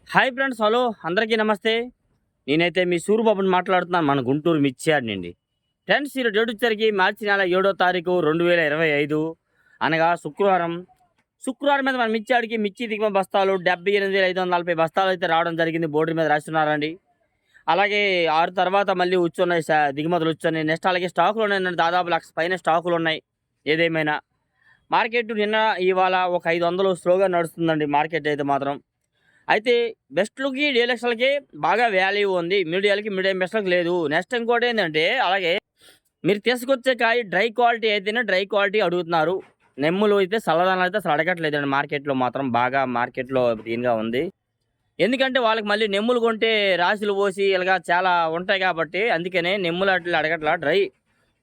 Hi friends, hello అందరికీ నమస్తే. నేనైతే మీ సూరిబాబుని మాట్లాడుతున్నాను, మన గుంటూరు మిర్చియార్డ్ నుండి. ఫ్రెండ్స్, ఈరోజు డేట్ వచ్చేసరికి మార్చి నెల 7వ తారీఖు 2025 అనగా శుక్రవారం మీద మన మిర్చియార్డ్కి మిర్చి దిగుమతి బస్తాలు 78,540 బస్తాలు అయితే రావడం జరిగింది. బోర్డు మీద రాస్తున్నారండి. అలాగే 6 తర్వాత మళ్ళీ వచ్చున్నాయి, దిగుమతులు వచ్చున్నాయి. నెక్స్ట్ అలాగే స్టాకులు ఉన్నాయండి, దాదాపు 1,00,000 పైన స్టాకులు ఉన్నాయి. ఏదేమైనా మార్కెట్ నిన్న ఇవాళ ఒక 500 స్లోగా నడుస్తుందండి మార్కెట్ అయితే మాత్రం. అయితే బెస్ట్‌లకి, డీలక్స్‌లకి బాగా వాల్యూ ఉంది. మీడియం బెస్ట్‌లకి లేదు. నెక్స్ట్ ఇంకోటేందంటే, అలాగే మీరు తీసుకొచ్చే కాయ డ్రై క్వాలిటీ అయితేనే డ్రై క్వాలిటీ అడుగుతున్నారు. నెమ్ములు అయితే చల్లదనాలు అయితే అసలు అడగట్లేదండి మార్కెట్‌లో మాత్రం. బాగా మార్కెట్‌లో దీనిగా ఉంది. ఎందుకంటే వాళ్ళకి మళ్ళీ నెమ్ములు కొంటే రాశులు పోసి ఇలాగా చాలా ఉంటాయి కాబట్టి అందుకనే నెమ్ములు అట్లా అడగట్లా.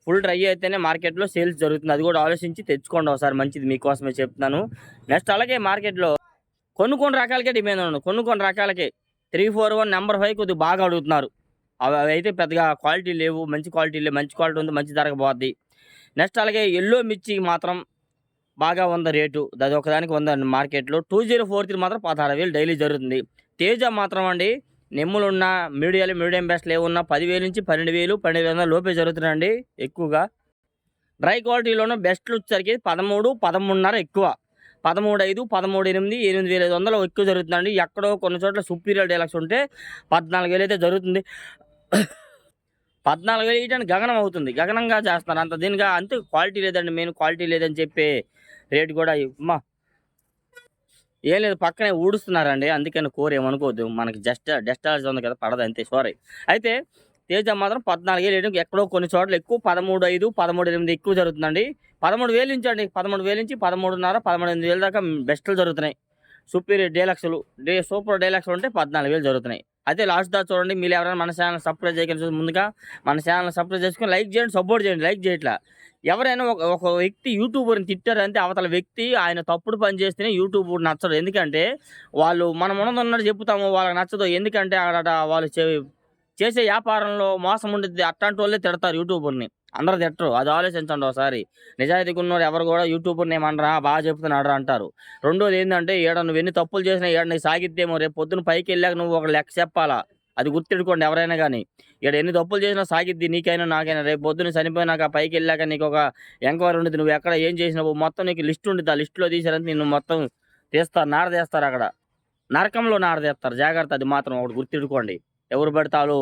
ఫుల్ డ్రై అయితేనే మార్కెట్‌లో సేల్స్ జరుగుతుంది. అది కూడా ఆలోచించి తెచ్చుకోండి ఒకసారి, మంచిది మీకోసమే చెప్తున్నాను. నెక్స్ట్ అలాగే మార్కెట్‌లో కొన్ని రకాలకే డిమాండ్ ఉంది. కొన్ని రకాలకే 341 నంబర్ 5 కొద్దిగా బాగా అడుగుతున్నారు. అవి అయితే పెద్దగా క్వాలిటీ లేవు. మంచి క్వాలిటీ లేవు. మంచి క్వాలిటీ ఉంది, మంచి ధరకు పోద్ది. నెక్స్ట్ అలాగే యెల్లో మిర్చికి మాత్రం బాగా ఉంది రేటు. అది ఒకదానికి ఉందండి మార్కెట్‌లో. 2043 మాత్రం 16,000 డైలీ జరుగుతుంది. తేజ మాత్రం అండి, నెమ్ములున్న మీడియం బెస్ట్‌లు ఏవున్నా 10,000 నుంచి 12,000, 12,500 లోపే జరుగుతున్నాయండి ఎక్కువగా. డ్రై క్వాలిటీలోనూ బెస్ట్‌లు వచ్చేసరికి 13, 13.5 ఎక్కువ. 13.5, 13.8, 8,500 ఎక్కువ జరుగుతుందండి. ఎక్కడో కొన్ని చోట్ల సుపీరియర్ డీలక్స్ ఉంటే 14,000 అయితే జరుగుతుంది. 14,000 ఇయటానికి గగనం అవుతుంది. గగనంగా చేస్తున్నారు. అంత దీనిగా అంతే క్వాలిటీ లేదండి. మెయిన్ క్వాలిటీ లేదని చెప్పే రేట్ కూడా ఏం లేదు, పక్కనే ఊడుస్తున్నారండి. అందుకని ఏమనుకోవద్దు. మనకి డస్ట్ అలర్జీ ఉంది కదా, పడదు అంతే, సారీ. అయితే తేజ మాత్రం 14,000 వేయడం ఎక్కడో కొన్ని చోట్ల ఎక్కువ. 13.5, 13.8 ఎక్కువ జరుగుతుందండి. 13,000 నుంచి అండి, 13,000 నుంచి 13.5, 13,800 దాకా బెస్ట్లు జరుగుతున్నాయి. సూపర్ డీలక్స్లు ఉంటే 14,000 జరుగుతున్నాయి. అయితే లాస్ట్ దాకా చూడండి. మీరు ఎవరైనా మన ఛానల్ సబ్స్క్రైబ్ చేయగలిసి ముందుగా మన ఛానల్ సబ్స్క్రైబ్ చేసుకొని లైక్ చేయండి, సపోర్ట్ చేయండి. లైక్ చేయట్లా. ఎవరైనా ఒక వ్యక్తి యూట్యూబర్ని తిట్టారంటే అవతల వ్యక్తి ఆయన తప్పుడు పని చేస్తేనే యూట్యూబ్ నచ్చదు. ఎందుకంటే వాళ్ళు మనం ఉన్నదన్నట్టు చెప్తాము, వాళ్ళకి నచ్చదు. ఎందుకంటే అక్కడ వాళ్ళు చేసే వ్యాపారంలో మోసం ఉండిద్ది. అట్లాంటి వాళ్ళే తిడతారు యూట్యూబర్ని, అందరూ తిట్టరు. అది ఆలోచించండి ఒకసారి. నిజాయితీగా ఉన్నవారు ఎవరు కూడా యూట్యూబర్ని ఏమనరా, బాగా చెప్తున్నాడు అంటారు. రెండోది ఏంటంటే, నువ్వు ఎన్ని తప్పులు చేసినా నీకు సాగిద్దేమో, రేపు పొద్దున పైకి వెళ్ళాక నువ్వు ఒక లెక్క చెప్పాలా. అది గుర్తెట్టుకోండి ఎవరైనా కానీ. ఎన్ని తప్పులు చేసినా సాగిద్ది, నీకైనా నాకైనా. రేపు పొద్దున చనిపోయినాక పైకి వెళ్ళాక నీకు ఒక ఎంక్వైరీ ఉండదు. నువ్వు ఎక్కడ ఏం చేసినావు మొత్తం నీకు లిస్ట్ ఉంటుంది. ఆ లిస్టులో తీసారంటే నిన్ను మొత్తం నారదేస్తారు. అక్కడ నరకంలో నారదేస్తారు. జాగ్రత్త, అది మాత్రం ఒకటి గుర్తెట్టుకోండి. ఎవరు పడతారు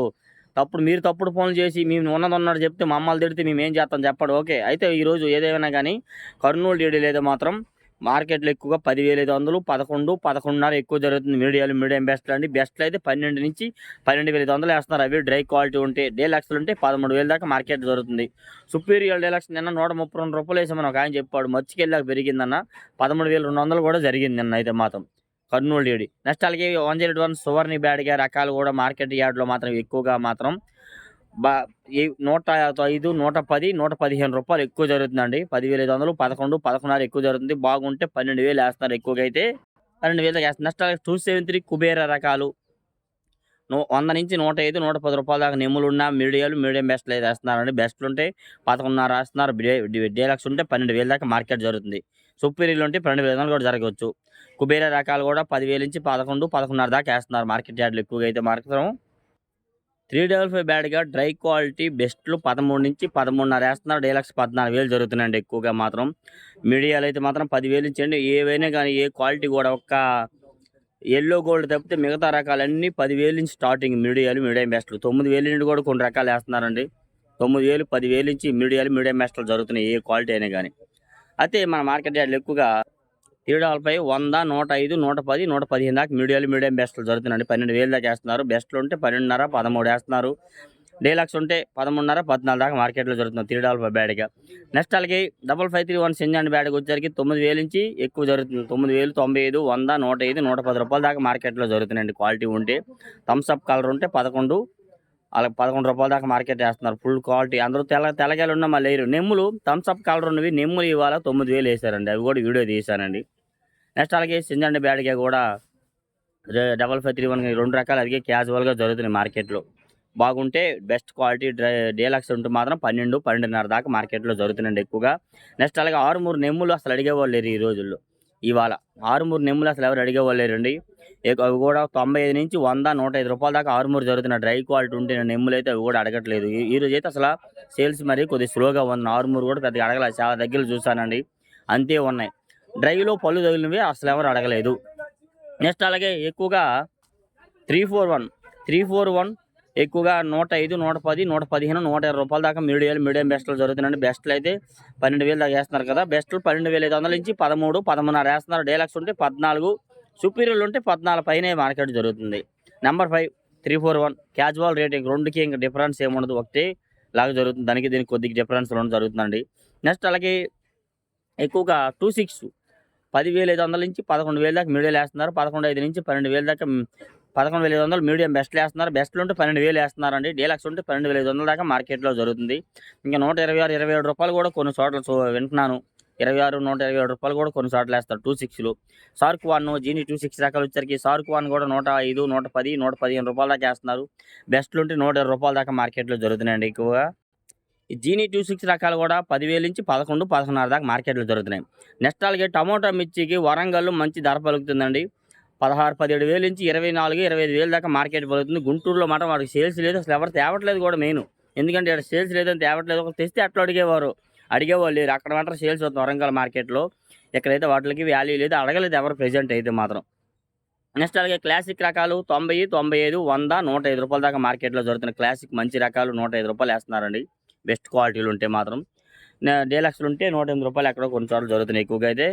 మీరు తప్పుడు పనులు చేసి మేము ఉన్నదన్నట్టు చెప్తే మమ్మల్ని తిడితే మేము ఏం చేస్తాం చెప్పండి. ఓకే, అయితే ఈరోజు ఏదేమైనా కానీ కర్నూలు డీడీ లేదా మాత్రం మార్కెట్లో ఎక్కువగా 10,500, 11, 11.5 ఎక్కువ జరుగుతుంది. మీడియం బెస్ట్లు అండి. బెస్ట్లు అయితే 12 నుంచి 12,500 వేస్తున్నారు. అవి డ్రై క్వాలిటీ ఉంటే. డీలక్స్లు ఉంటే 13,000 దాకా మార్కెట్ జరుగుతుంది. సుపీరియర్ డీలక్స్ నిన్న 132 రూపాయలు వేసామని ఒక ఆయన చెప్పాడు. మర్చికెళ్ళాక పెరిగిందన్న 13,200 కూడా జరిగింది నిన్న అయితే మాత్రం కర్నూలు డీడీ. నెక్స్ట్ అలాగే 101 సువర్ణి బ్యాడ్గా రకాలు కూడా మార్కెట్ యార్డ్లో మాత్రం ఎక్కువగా మాత్రం ఈ 105, 110, 115 రూపాయలు ఎక్కువ జరుగుతుందండి. 10,500, 11, 11.5 ఎక్కువ జరుగుతుంది. బాగుంటే 12,000 వేస్తున్నారు. ఎక్కువగా అయితే 12,000 వేస్తారు. నెక్స్ట్ అలాగే 273 కుబేరా రకాలు 100 నుంచి 105, 110 రూపాయల దాకా నెమ్ములున్న మీడియం బెస్ట్లు అయితే వేస్తున్నారండి. బెస్ట్లు ఉంటే 11.5 వేస్తున్నారు. డీలక్స్ ఉంటే 12,000 దాకా మార్కెట్ జరుగుతుంది. సుపీరియర్లు ఉంటే 12,500 కూడా జరగవచ్చు. కుబేరా రకాలు కూడా 10,000 నుంచి 11, 11.5 దాకా వేస్తున్నారు మార్కెట్ యార్డ్లు ఎక్కువగా అయితే మాత్రం. 355 బ్యాడ్గా డ్రై క్వాలిటీ బెస్ట్లు 13 నుంచి 13.5 వేస్తున్నారు. డీలక్స్ 14,000 జరుగుతున్నాయండి ఎక్కువగా మాత్రం. మీడియాలు అయితే మాత్రం 10,000 నుంచి అండి. ఏవైనా కానీ ఏ క్వాలిటీ కూడా ఒక్క ఎల్లో గోల్డ్ తప్పితే మిగతా రకాలన్నీ 10,000 నుంచి స్టార్టింగ్. మీడియం బెస్ట్లు 9,000 నుండి కూడా కొన్ని రకాలు వేస్తున్నారండి. 9,000, 10,000 నుంచి మీడియం బెస్ట్లు జరుగుతున్నాయి ఏ క్వాలిటీ అయినా కానీ. అయితే మన మార్కెట్ యార్డ్లు ఎక్కువగా 355, 100, 105, 110, 115 దాకా మీడియం బెస్ట్లు జరుగుతున్నాయండి. 12,000 దాకా వేస్తున్నారు. బెస్ట్లు ఉంటే 12.5, 13 వేస్తున్నారు. డీలక్స్ ఉంటే 13.5, 14 దాకా మార్కెట్లో జరుగుతుంది 355 బ్యాడ్గా. నెక్స్ట్ అలాగే 5531 సింజాన్ బ్యాడ్కి వచ్చేసరికి 9,000 నుంచి ఎక్కువ జరుగుతుంది. 9,000, 95, 100, 105, 110 రూపాయల దాకా మార్కెట్లో జరుగుతున్నాయండి క్వాలిటీ ఉంటే. థమ్స్అప్ కలర్ ఉంటే 11, అలా 11 రూపాయల దాకా మార్కెట్ వేస్తున్నారు. ఫుల్ క్వాలిటీ అందరూ తెల్లగాయలు ఉన్న మళ్ళీ వేయరు. నెమ్ములు థమ్స్అప్ కలర్ ఉన్నవి నెమ్ములు ఇవాళ 9,000 వేసారండి. అవి కూడా వీడియో తీశానండి. నెక్స్ట్ అలాగే సింజండి బ్యాడ్గా కూడా 5531 2 రకాలు అదిగే క్యాజువల్గా జరుగుతున్నాయి మార్కెట్లో. బాగుంటే బెస్ట్ క్వాలిటీ డీలక్స్ ఉంటే మాత్రం 12, 12.5 దాకా మార్కెట్లో జరుగుతున్నాయండి ఎక్కువగా. నెక్స్ట్ అలాగే 6 నెమ్ములు అసలు అడిగేవాళ్ళు లేరు ఈ రోజుల్లో. ఇవాళ ఆరుమూరు నెమ్ములు అసలు ఎవరు అడిగేవాళ్ళు లేరండి. అవి కూడా 95 నుంచి 100, 105 రూపాయల దాకా ఆరుమూరు జరుగుతున్నాయి. డ్రై క్వాలిటీ ఉంటే నెమ్ములు అయితే అవి కూడా అడగట్లేదు. ఈ రోజు అయితే అసలు సేల్స్ మరి కొద్దిగా స్లోగా ఉంది. ఆరుమూరు కూడా పెద్దగా అడగలేదు. చాలా దగ్గర చూసానండి, అంతే ఉన్నాయి. డ్రైలో పళ్ళు తగిలినవి అసలు ఎవరు అడగలేదు. నెక్స్ట్ అలాగే ఎక్కువగా 341 ఎక్కువగా 105, 110, 115, 120 రూపాయల దాకా మీడియం బెస్ట్లు జరుగుతున్నాయండి. బెస్ట్లు అయితే 12,000 దాకా వేస్తున్నారు కదా. బెస్ట్లు 12,500 నుంచి 13, 13.5 వేస్తున్నారు. డీలక్స్ ఉంటే 14, సుపీరియర్లు ఉంటే 14 పైనే మార్కెట్ జరుగుతుంది. Number 5 341 casual rating. రెండుకి ఇంకా డిఫరెన్స్ ఏముండదు, ఒకటే లాగా జరుగుతుంది. దీనికి కొద్దిగా డిఫరెన్స్ జరుగుతుందండి. నెక్స్ట్ అలాగే ఎక్కువగా 26 10,500 నుంచి 11,000 దాకా మీడియాలు వేస్తున్నారు. 11,500 నుంచి 12,000 దాకా 11,500 మీడియం బెస్ట్లు వేస్తున్నారు. బెస్ట్లు ఉంటే 12,000 వేస్తున్నారండి. డీలక్స్ ఉంటే 12,500 దాకా మార్కెట్లో జరుగుతుంది. ఇంకా 126, 27 రూపాయలు కూడా కొన్ని చోట్ల వింటున్నాను. 26, 127 రూపాయలు కూడా కొన్ని చోట్ల వేస్తారు 26లో. సార్క్ 1, జీనీ 26 రకాలు వచ్చరికి సార్క్ 1 కూడా 105, 110, 115 రూపాయల దాకా వేస్తున్నారు. బెస్ట్లు ఉంటే 120 రూపాయల దాకా మార్కెట్లో జరుగుతున్నాయండి ఎక్కువగా. ఈ జీనీ 26 రకాలు కూడా 10,000 నుంచి 11, 11.5 దాకా మార్కెట్లో జరుగుతున్నాయి. నెక్స్ట్ అలాగే టమోటా మిర్చికి వరంగల్ మంచి ధర పలుకుతుందండి. 16, 17,000 నుంచి 24, 25,000 దాకా మార్కెట్ పలుకుతుంది. గుంటూరులో మాట వాడికి సేల్స్ లేదు, అసలు ఎవరు తేవట్లేదు కూడా మెయిన్. ఎందుకంటే ఇక్కడ సేల్స్ లేదని తేవట్లేదు. ఒకరు తెస్తే అట్లా అడిగేవాళ్ళు లేరు. అక్కడ మాత్రం సేల్స్ అవుతుంది వరంగల్ మార్కెట్లో. ఇక్కడైతే వాటికి వాల్యూ లేదు, అడగలేదు ఎవరు ప్రెజెంట్ అయితే మాత్రం. నెక్స్ట్ అలాగే క్లాసిక్ రకాలు 90, 95, 100, 105 రూపాయల దాకా మార్కెట్లో జరుగుతున్నాయి. క్లాసిక్ మంచి రకాలు 105 రూపాయలు వేస్తున్నారండి. బెస్ట్ క్వాలిటీలు ఉంటే మాత్రం. డీలక్స్లు ఉంటే 108 రూపాయలు ఎక్కడో కొన్ని చోట్ల జరుగుతున్నాయి ఎక్కువగా అయితే.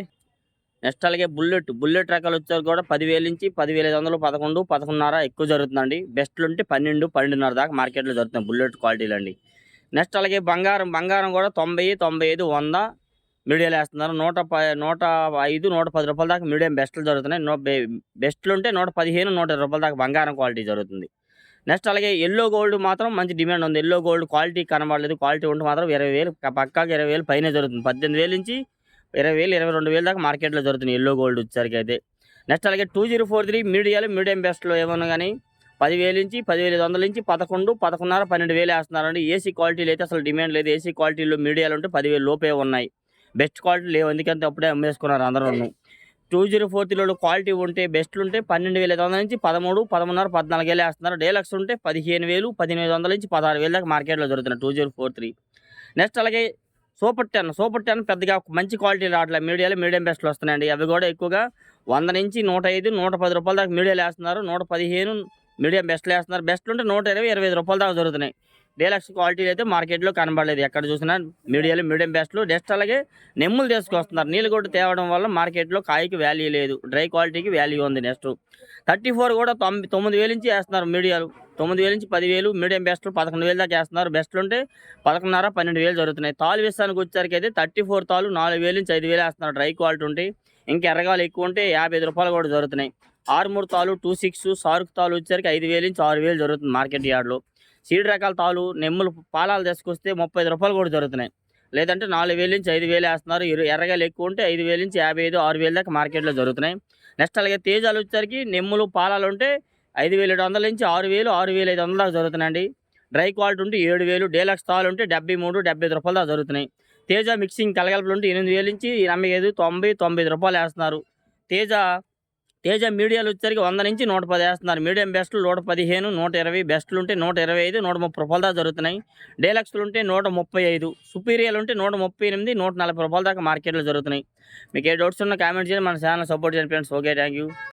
నెక్స్ట్ అలాగే బుల్లెట్ రకాలు వచ్చారు కూడా 10,000 నుంచి 10,500, 11, 11.5 ఎక్కువ జరుగుతుందండి. బెస్ట్లు ఉంటే 12, 12.5 దాకా మార్కెట్లో జరుగుతున్నాయి బుల్లెట్ క్వాలిటీలు అండి. నెక్స్ట్ అలాగే బంగారం కూడా 90, 95, 100 మీడియాలు వేస్తున్నారు. 105, 110 రూపాయల దాకా మీడియం బెస్ట్లు జరుగుతున్నాయి. బెస్ట్లు ఉంటే 115, 120 రూపాయల దాకా బంగారం క్వాలిటీ జరుగుతుంది. నెక్స్ట్ అలాగే ఎల్లో గోల్డ్ మాత్రం మంచి డిమాండ్ ఉంది. ఎల్లో గోల్డ్ క్వాలిటీ కనబడలేదు. క్వాలిటీ ఉంటే మాత్రం 20,000 పక్కాగా 20,000 పైనే జరుగుతుంది. 18,000 నుంచి 20,000, 22,000 దాకా మార్కెట్లో జరుగుతుంది ఎల్లో గోల్డ్ వచ్చేసరికి అయితే. నెక్స్ట్ అలాగే 2043 మీడియం బెస్ట్లో ఏమన్నా కానీ 10,000 నుంచి 10,500 నుంచి 11, 11.5, 12,000 వేస్తున్నారండి. ఏసీ క్వాలిటీలు అయితే అసలు డిమాండ్ లేదు. ఏసీ క్వాలిటీలో మీడియాలు ఉంటే 10,000 లోపే ఉన్నాయి. బెస్ట్ క్వాలిటీ లేవు, ఎందుకంటే అప్పుడే అమ్మేసుకున్నారు అందరూ. 2043లో క్వాలిటీ ఉంటే బెస్ట్లు ఉంటే 12,500 నుంచి 13, 13.5, 14,000 వేస్తున్నారు. డీలక్స్ ఉంటే 15,000, 18,500 నుంచి 16,000 దాకా మార్కెట్లో జరుగుతున్నాయి 2043. నెక్స్ట్ అలాగే సూపర్ 10 పెద్దగా మంచి క్వాలిటీ రావట్లేదు. మీడియం బెస్ట్లు వస్తున్నాయండి. అవి కూడా ఎక్కువగా 100 నుంచి 105, 110 రూపాయల దాకా మీడియాలు వేస్తున్నారు. 115 మీడియం బెస్ట్లు వేస్తున్నారు. బెస్ట్లు ఉంటే 120, 25 రూపాయల దాకా జరుగుతున్నాయి. డీలక్స్ క్వాలిటీలు అయితే మార్కెట్లో కనబడలేదు. ఎక్కడ చూసినా మీడియం బెస్ట్లు. నెక్స్ట్ అలాగే నెమ్ములు తీసుకొస్తున్నారు. నీళ్ళు కొట్టు తేవడం వల్ల మార్కెట్లో కాయకి వాల్యూ లేదు, డ్రై క్వాలిటీకి వాల్యూ ఉంది. నెక్స్ట్ 34 కూడా 9,000 నుంచి వేస్తున్నారు మీడియాలు. 9,000 నుంచి 10,000 మీడియం బెస్ట్లు 11,000 దాకా వేస్తున్నారు. బెస్ట్లు ఉంటే 11.5, 12,000 జరుగుతున్నాయి. తాలు విషయానికి వచ్చేసరికి అయితే 34 తాలు 4,000 నుంచి 5,000 వేస్తున్నారు. డ్రై క్వాలిటీ ఉంటే. ఇంకా ఎర్రగాలు ఎక్కువ ఉంటే 55 రూపాయలు కూడా జరుగుతున్నాయి. ఆరుమూరు తాలు 26, సార్క్ తాలు వచ్చేసరికి 5,000 నుంచి 6,000 జరుగుతుంది మార్కెట్ యార్డ్లో. సీడ్ రకాల తాలు నెమ్ములు పాలాలు తీసుకొస్తే 35 రూపాయలు కూడా జరుగుతున్నాయి. లేదంటే 4,000 నుంచి 5,000 వేస్తున్నారు. ఎర్రగాయలు ఎక్కువ ఉంటే 5,000 నుంచి 55, 6,000 దాకా మార్కెట్లో జరుగుతున్నాయి. నెక్స్ట్ అలాగే తేజాలు వచ్చేసరికి నెమ్ములు పాలాలు ఉంటే 5,700 నుంచి 6,000, 6,500 దాకా జరుగుతున్నాయండి. డ్రై క్వాలిటీ ఉంటే 7,000, డీలక్స్ తాలు ఉంటే 73, 75 రూపాయలు దాకా జరుగుతున్నాయి. తేజ మిక్సింగ్ కలగలుపులు ఉంటే 8,000 నుంచి 85, 90, 95 రూపాయలు వేస్తున్నారు. తేజ మీడియాలు వచ్చేసరికి 100 నుంచి 110 వేస్తున్నారు. మీడియం బెస్ట్లు 115, 120, బెస్ట్లు ఉంటే 125, 130 రూపాయల దాకా జరుగుతున్నాయి. డీలక్స్లు ఉంటే 135, సుపీరియర్లు ఉంటే 138, 140 రూపాయల దాకా మార్కెట్లో జరుగుతున్నాయి. మీకు ఏ డౌట్స్ ఉన్నా కామెంట్ చేయండి. మన ఛానల్ సపోర్ట్ చేయండి ఫ్రెండ్స్. Okay, thank you.